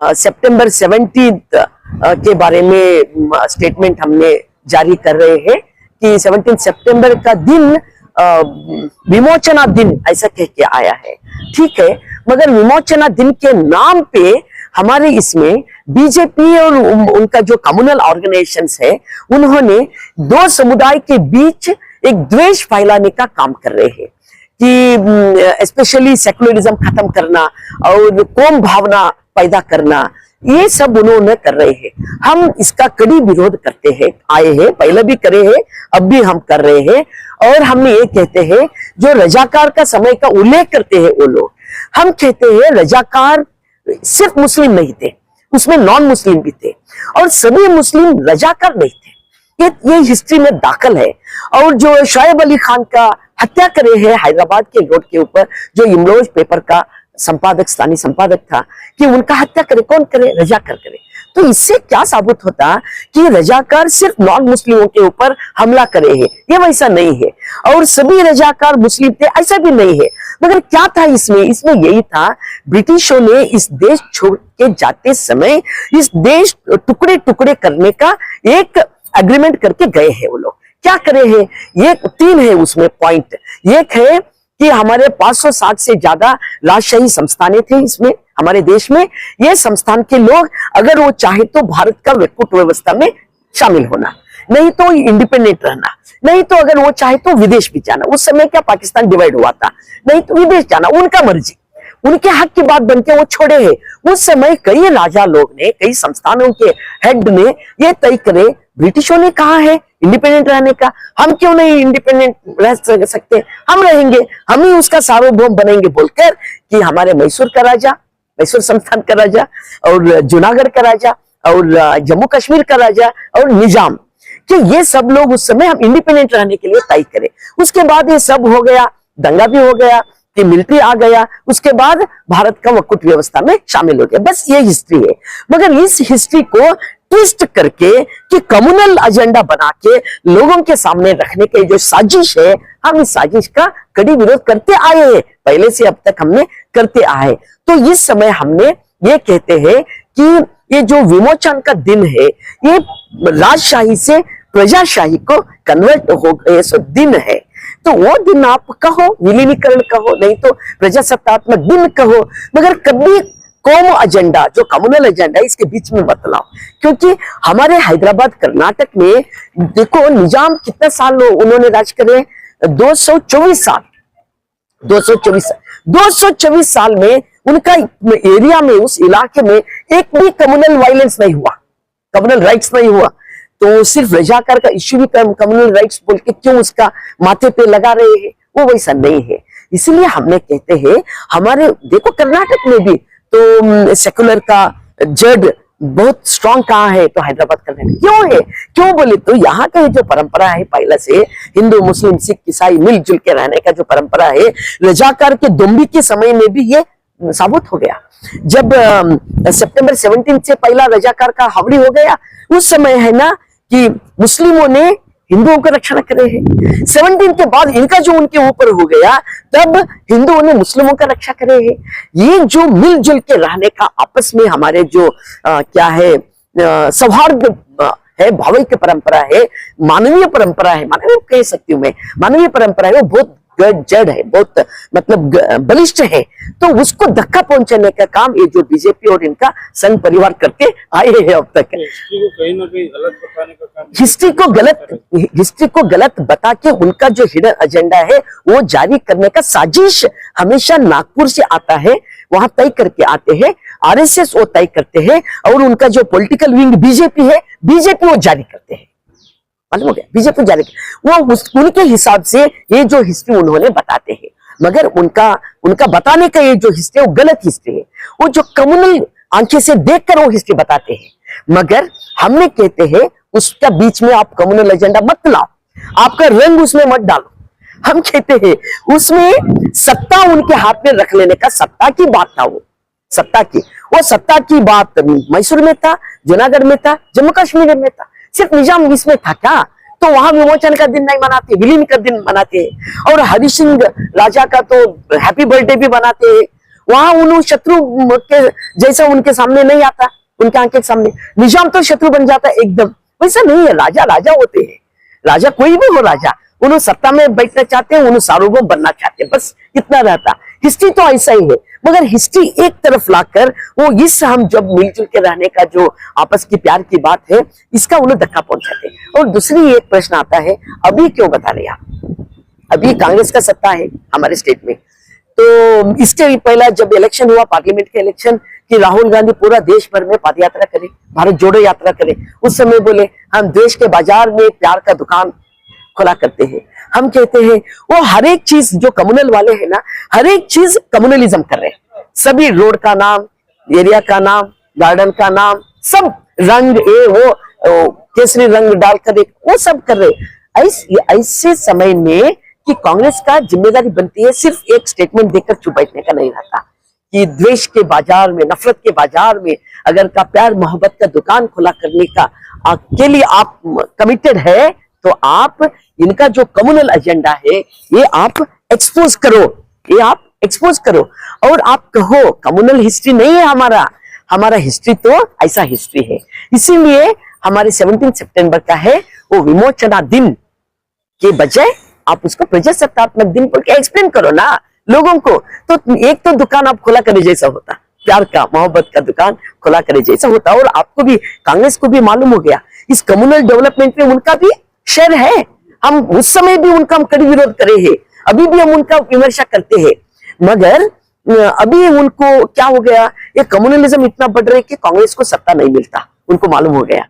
सितंबर 17 के बारे में स्टेटमेंट हमने जारी कर रहे हैं कि 17 सितंबर का दिन विमोचना दिन ऐसा कह के आया है। ठीक है, मगर विमोचना दिन के नाम पे हमारे इसमें बीजेपी और उनका जो कम्युनल ऑर्गेनाइजेशंस है, उन्होंने दो समुदाय के बीच एक द्वेष फैलाने का काम कर रहे हैं कि स्पेशली सेकुलरिज्म खत्म करना और कौम भावना पैदा करना, ये सब उन्होंने कर रहे हैं। हम इसका कड़ी विरोध करते हैं, आए हैं, पहले भी करे हैं, अब भी हम कर रहे हैं। और हम ये कहते हैं, जो रजाकार का समय का उल्लेख करते हैं वो लोग, हम कहते हैं रजाकार सिर्फ मुस्लिम नहीं थे, उसमें नॉन मुस्लिम भी थे और सभी मुस्लिम रजाकार नहीं थे। ये हिस्ट्री में दाखिल है। और जो शोएब अली खान का हत्या करे है हैदराबाद के रोड के ऊपर, जो इमरोज पेपर का संपादक, स्थानीय संपादक था, कि उनका हत्या करे, कौन करे? रजाकार करे। तो इससे क्या साबित होता कि रजाकार सिर्फ नॉन मुस्लिमों के ऊपर हमला करे है? ये वैसा नहीं है। और सभी रजाकार मुस्लिम थे, ऐसा भी नहीं है। मगर क्या था इसमें? इसमें यही था, ब्रिटिशों ने इस देश छोड़ के जाते समय इस देश टुकड़े टुकड़े करने का एक एग्रीमेंट करके गए हैं। वो लोग क्या करे हैं? ये तीन है उसमें पॉइंट। एक है कि हमारे 560 से ज्यादा राजशाही संस्थानें थे इसमें, हमारे देश में। ये संस्थान के लोग अगर वो चाहे तो भारत का वैकुंठ व्यवस्था में शामिल होना, नहीं तो इंडिपेंडेंट रहना, नहीं तो अगर वो चाहे तो विदेश भी जाना। उस समय क्या पाकिस्तान डिवाइड हुआ था, नहीं तो विदेश जाना, उनका मर्जी, उनके हक की बात बनके वो छोड़े हैं। उस समय कई राजा लोग ने, कई संस्थानों के हेड ने ये तय करे, ब्रिटिशों ने कहा है इंडिपेंडेंट रहने का, हम क्यों नहीं इंडिपेंडेंट रह सकते? हम रहेंगे, हम ही उसका सार्वभौम बनेंगे बोलकर कि हमारे मैसूर का राजा, मैसूर संस्थान का राजा, और जूनागढ़ का राजा, और जम्मू कश्मीर का राजा, और निजाम, कि ये सब लोग उस समय हम इंडिपेंडेंट रहने के लिए तय करें। उसके बाद ये सब हो गया, दंगा भी हो गया, कि मिलिट्री आ गया, उसके बाद भारत का वकुट व्यवस्था में शामिल हो गया। बस ये हिस्ट्री है। मगर इस हिस्ट्री को ट्विस्ट करके कि कम्युनल एजेंडा बना के लोगों के सामने रखने की जो साजिश है, हम इस साजिश का कड़ी विरोध करते आए हैं, पहले से अब तक हमने करते आए। तो इस समय हमने ये कहते हैं कि ये जो विमोचन का दिन है, ये राजशाही से प्रजाशाही को कन्वर्ट हो गए सो दिन है। तो वो दिन आप कहो, विलीनीकरण कहो, नहीं तो प्रजासत्तात्मक दिन कहो, मगर कभी कौम एजेंडा, जो कम्युनल एजेंडा, इसके बीच में मत लाओ। क्योंकि हमारे हैदराबाद कर्नाटक में देखो, निजाम कितना साल उन्होंने राज करे? 224 साल। 224 साल में उनका एरिया में, उस इलाके में एक भी कम्युनल वायलेंस नहीं हुआ, कम्युनल राइट्स नहीं हुआ। तो सिर्फ रजाकार का इश्यू भी कम्युनल राइट्स बोल के क्यों उसका माथे पे लगा रहे हैं? वो वैसा नहीं है। इसलिए हमने कहते हैं, हमारे देखो कर्नाटक में भी तो सेकुलर का जड़ बहुत स्ट्रांग कहाँ है? तो हैदराबाद कर्नाटक। क्यों है? क्यों बोले तो यहाँ का जो परंपरा है पहले से, हिंदू मुस्लिम सिख ईसाई मिलजुल के रहने का जो परंपरा है, रजाकार के दोंबी के समय में भी ये साबित हो गया। जब सितंबर 17 से पहला रजाकार का हावड़ी हो गया, उस समय है ना कि मुस्लिमों ने हिंदुओं का रक्षा करे है। 17 के बाद इनका जो उनके ऊपर हो गया, तब हिंदुओं ने मुस्लिमों का रक्षा करे है। ये जो मिलजुल के रहने का आपस में हमारे जो क्या है सौहार्द है, भावैक्य परंपरा है, मानवीय परंपरा है, मानवीय कह सकती हूँ मैं, मानवीय परंपरा है, वो बहुत जड़ है, बहुत मतलब बलिष्ठ है। तो उसको धक्का पहुंचाने का काम ये जो बीजेपी और इनका संघ परिवार करके आए हैं अब तक। हिस्ट्री को कहीं ना कहीं गलत बताने का काम, हिस्ट्री को गलत बता के उनका जो हिडन एजेंडा है वो जारी करने का साजिश हमेशा नागपुर से आता है, वहां तय करके आते हैं, आरएसएस वो तय करते हैं, और उनका जो पॉलिटिकल विंग बीजेपी है, बीजेपी वो जारी करते हैं। मालूम हो गया? बीजेपी जारी, वो उनके हिसाब से ये जो हिस्ट्री उन्होंने बताते हैं। मगर उनका बताने का ये जो हिस्ट्री है वो गलत हिस्ट्री है। वो जो कम्युनल आंखें से देखकर वो हिस्ट्री बताते हैं। मगर हमने कहते हैं उसका बीच में आप कम्युनल एजेंडा मत लाओ, आपका रंग उसमें मत डालो। हम कहते हैं उसमें सत्ता उनके हाथ में रख लेने का, सत्ता की बात था, वो सत्ता की बात मैसूर में था, जूनागढ़ में था, जम्मू कश्मीर में था, सिर्फ निजाम इसमें था क्या? तो वहां विमोचन का दिन नहीं मनाते, विलीन का दिन मनाते हैं। और हरि सिंह राजा का तो हैप्पी बर्थडे भी मनाते हैं। वहां उन शत्रु के जैसा उनके सामने नहीं आता, उनके आंखें के सामने निजाम तो शत्रु बन जाता है एकदम। वैसा नहीं है, राजा राजा होते हैं, राजा कोई भी हो राजा, उन्होंने सत्ता में बैठना चाहते हैं, उन्होंने सार्वभौम बनना चाहते हैं, बस इतना रहता। हिस्ट्री तो ऐसा ही है, मगर हिस्ट्री एक तरफ लाकर वो इस हम जब मिलजुल के रहने का जो आपस की प्यार की बात है, इसका उन्हें धक्का पहुंचाते हैं। और दूसरी एक प्रश्न आता है, अभी क्यों बता रहे आप, अभी कांग्रेस का सत्ता है हमारे स्टेट में, तो इसके भी पहला जब इलेक्शन हुआ, पार्लियामेंट के इलेक्शन, कि राहुल गांधी पूरा देश भर में पद यात्रा करे, भारत जोड़ो यात्रा करे, उस समय बोले हम देश के बाजार में प्यार का दुकान खुला करते हैं। हम कहते हैं वो हर एक चीज जो कम्युनल वाले हैं ना, हर एक चीज कम्युनलिज्म कर रहे हैं, सभी रोड का नाम, एरिया का नाम, गार्डन का नाम, सब रंग वो केसरी रंग डालकर वो सब कर रहे। ऐसे समय में कि कांग्रेस का जिम्मेदारी बनती है सिर्फ एक स्टेटमेंट देकर चुप बैठने का नहीं रहता, कि द्वेष के बाजार में, नफरत के बाजार में अगर का प्यार मोहब्बत का दुकान खुला करने का के लिए आप कमिटेड है, तो आप इनका जो कम्युनल एजेंडा है ये आप एक्सपोज करो, ये आप एक्सपोज करो, और आप कहो कम्युनल हिस्ट्री नहीं है हमारा हिस्ट्री तो ऐसा हिस्ट्री है। इसीलिए हमारे 17 सितंबर का है वो विमोचना दिन के बजाय आप उसको प्रजासत्तात्मक दिन बोल के एक्सप्लेन करो ना लोगों को। तो एक तो दुकान आप खुला करे जैसा होता, प्यार का मोहब्बत का दुकान खुला करे जैसा होता, और आपको भी, कांग्रेस को भी मालूम हो गया इस कम्युनल डेवलपमेंट में उनका भी शेयर है। हम उस समय भी उनका हम कड़ी विरोध करे हैं, अभी भी हम उनका विमर्शा करते हैं, मगर अभी उनको क्या हो गया, ये कम्युनलिज्म इतना बढ़ रहा है कि कांग्रेस को सत्ता नहीं मिलता, उनको मालूम हो गया।